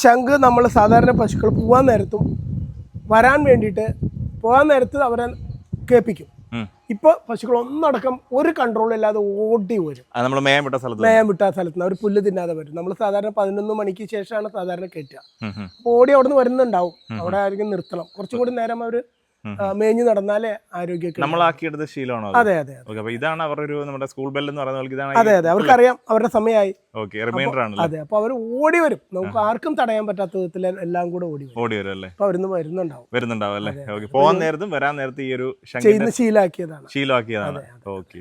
ശംഖ് നമ്മൾ സാധാരണ പശുക്കൾ പോകാൻ നേരത്തും വരാൻ വേണ്ടിയിട്ട് പോകാൻ നേരത്ത് അവരെ കേൾപ്പിക്കും. ഇപ്പോൾ പശുക്കൾ ഒന്നടക്കം ഒരു കൺട്രോൾ ഇല്ലാതെ ഓടി വരും. നമ്മൾ മേയം വിട്ട സ്ഥലത്ത് അവർ പുല്ല് തിന്നാതെ വരും. നമ്മൾ സാധാരണ 11 മണിക്ക് ശേഷമാണ് സാധാരണ കയറ്റുക. ഓടി അവിടെ നിന്ന് വരുന്നുണ്ടാവും. അവിടെ ആരെങ്കിലും നിർത്തണം. കുറച്ചും കൂടി നേരം അവർ മേഞ്ഞു നടന്നാലേ ആരോഗ്യമൊക്കെ നമ്മളാക്കിയെടുത്ത ശീലമാണോ? അതെ അതെ. ഇതാണ് അവരൊരു നമ്മുടെ സ്കൂൾ ബെൽ എന്ന് പറയുന്നത്. അതെ അതെ, അവർക്കറിയാം അവരുടെ സമയമായി. അതെ, അപ്പൊ അവർ ഓടി വരും. നമുക്ക് ആർക്കും തടയാൻ പറ്റാത്ത വിധത്തിൽ എല്ലാം കൂടെ ഓടി വരും അല്ലേ? അപ്പൊ അവരുന്ന് വരുന്നുണ്ടാവും അല്ലേ? പോകാൻ നേരത്തും വരാൻ നേരത്തും ഈ ഒരു ചെയ്യുന്ന ശീലമാക്കിയതാണ്. ഓക്കെ.